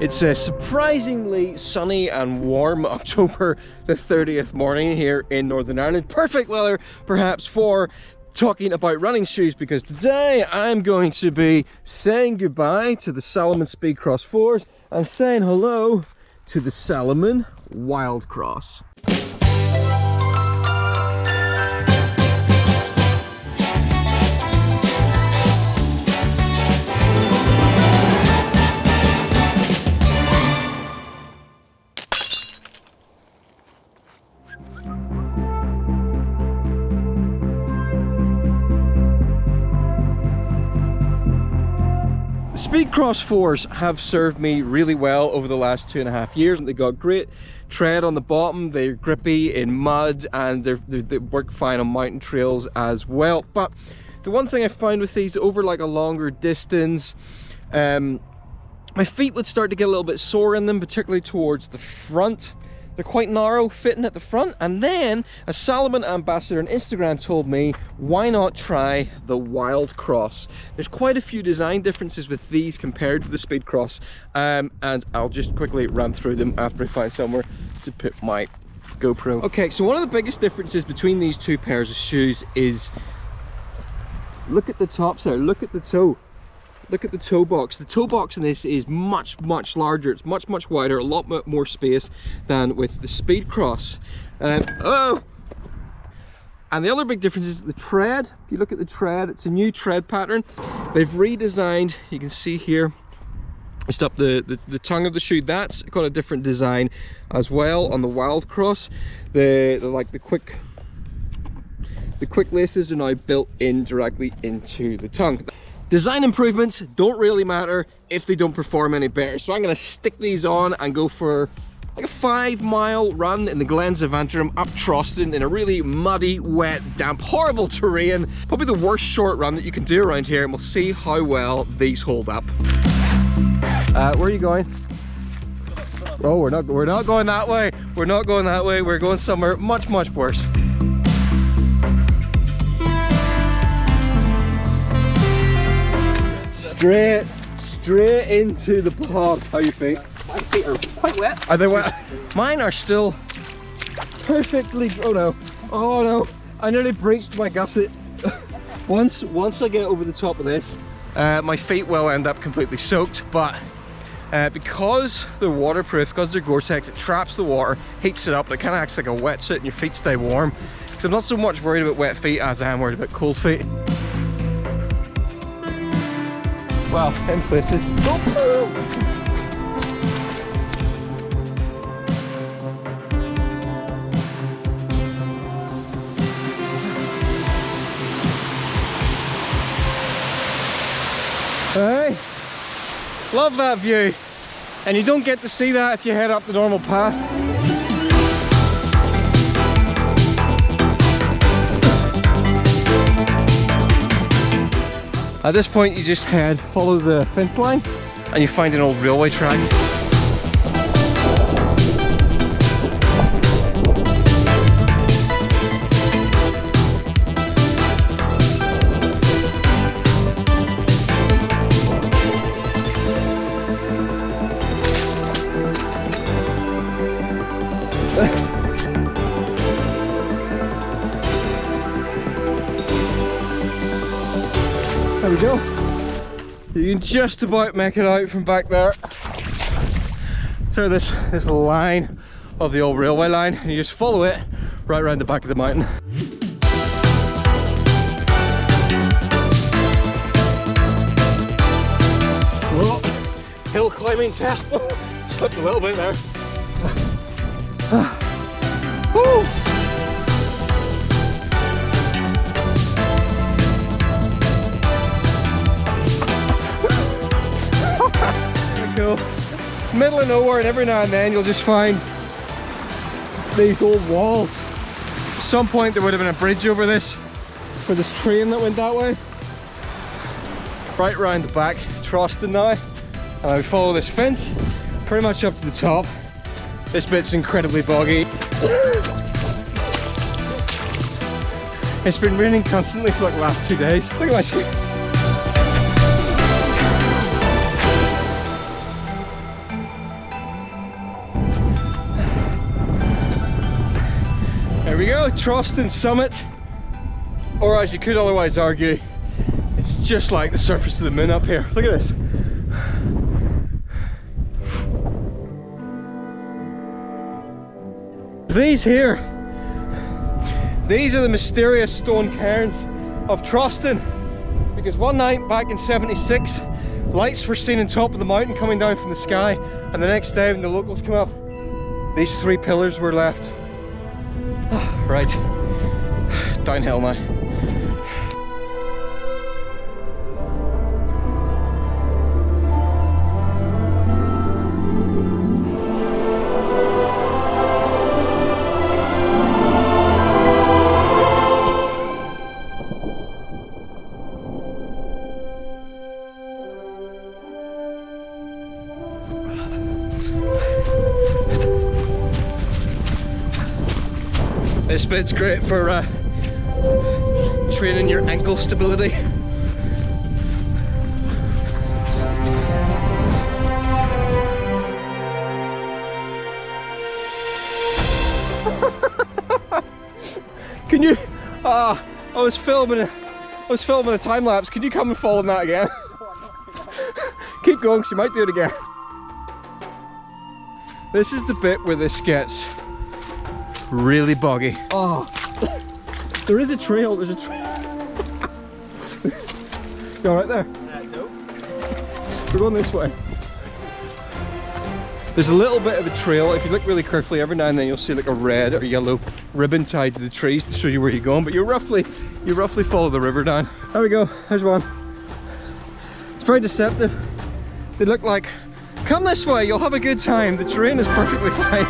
It's a surprisingly sunny and warm October the 30th morning here in Northern Ireland. Perfect weather perhaps for talking about running shoes, because today I'm going to be saying goodbye to the Salomon Speedcross 4s and saying hello to the Salomon Wildcross. Speedcross 4s have served me really well over the last 2.5 years. They got great tread on the bottom, they're grippy in mud, and they work fine on mountain trails as well. But the one thing I found with these over like a longer distance, my feet would start to get a little bit sore in them, particularly towards the front. They're quite narrow fitting at the front. And then a Salomon ambassador on Instagram told me, why not try the Wildcross? There's quite a few design differences with these compared to the Speedcross, and I'll just quickly run through them after I find somewhere to put my GoPro. Okay, so one of the biggest differences between these two pairs of shoes is, look at the tops there, look at the toe. Look at the toe box. The toe box in this is much larger. It's much wider, a lot more space than with the Speedcross. Oh! And the other big difference is the tread. If you look at the tread, it's a new tread pattern. They've redesigned, you can see here, just up the tongue of the shoe. That's got a different design as well on the Wildcross. The quick laces are now built in directly into the tongue. Design improvements don't really matter if they don't perform any better. So I'm going to stick these on and go for like a 5-mile run in the Glens of Antrim up Charleston in a really muddy, wet, damp, horrible terrain. Probably the worst short run that you can do around here, and we'll see how well these hold up. Where are you going? Oh, we're not going that way. We're not going that way. We're going somewhere much worse. Straight into the bog. How are your feet? My feet are quite wet. Are they wet? Mine are still perfectly. Oh no! I nearly breached my gusset. Once I get over the top of this, my feet will end up completely soaked. But because they're waterproof, because they're Gore-Tex, it traps the water, heats it up. It kind of acts like a wetsuit, and your feet stay warm. Because I'm not so much worried about wet feet as I am worried about cold feet. Well, in places. Hey, love that view, and you don't get to see that if you head up the normal path. At this point, you just follow the fence line and you find an old railway track. There we go. You can just about make it out from back there. So this line of the old railway line, and you just follow it right around the back of the mountain. Oh, hill climbing test. Slipped a little bit there. Woo! Cool. Middle of nowhere, and every now and then you'll just find these old walls. At some point there would have been a bridge over this for this train that went that way. Right round the back, Charleston now, and I follow this fence pretty much up to the top. This bit's incredibly boggy. It's been raining constantly for like the last 2 days. Look at my shoe. we go, Charleston Summit. Or as you could otherwise argue, it's just like the surface of the moon up here. Look at this. These here, these are the mysterious stone cairns of Charleston. Because one night back in '76, lights were seen on top of the mountain coming down from the sky, and the next day when the locals come up, these three pillars were left. Right, downhill now. This bit's great for training your ankle stability. Can you? I was filming a time lapse. Can you come and follow that again? Keep going, 'cause you might do it again. This is the bit where this gets really boggy. Oh, there is a trail. There's a trail. Go right there. No. We're going this way. There's a little bit of a trail. If you look really carefully, every now and then you'll see like a red or yellow ribbon tied to the trees to show you where you're going. But you roughly follow the river down. There we go. There's one. It's very deceptive. They look like, come this way, you'll have a good time. The terrain is perfectly fine.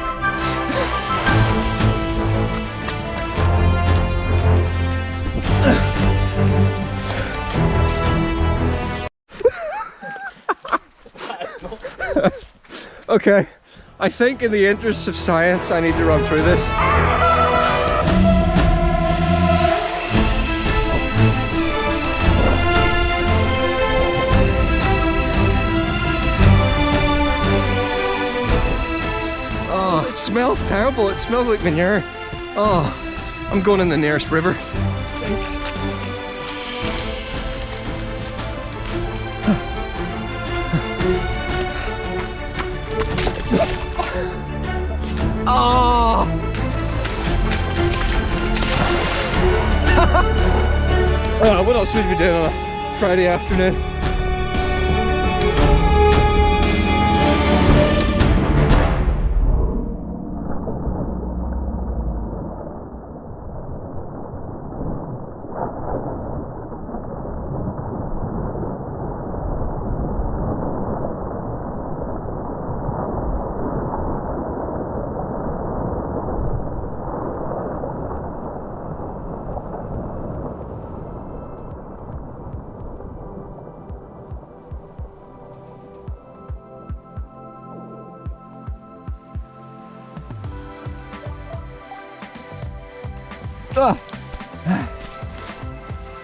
Okay, I think in the interests of science, I need to run through this. Oh, it smells terrible. It smells like manure. Oh, I'm going in the nearest river. It stinks. Oh! Oh, what else would we be doing on a Friday afternoon?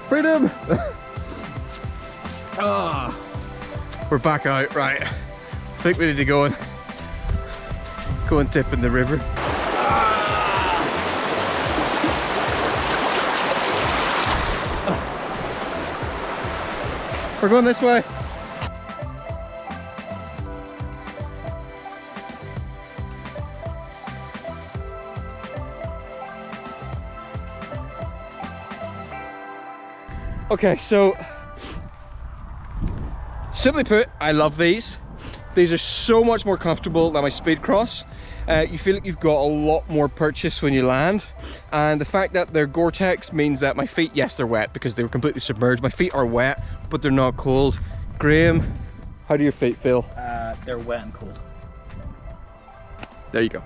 Freedom! We're back out, right. I think we need to go and dip in the river. We're going this way. Okay, so simply put, I love these. These are so much more comfortable than my Speedcross. You feel like you've got a lot more purchase when you land, and the fact that they're Gore-Tex means that my feet, yes, they're wet because they were completely submerged. My feet are wet, but they're not cold. Graham, how do your feet feel? They're wet and cold. There you go.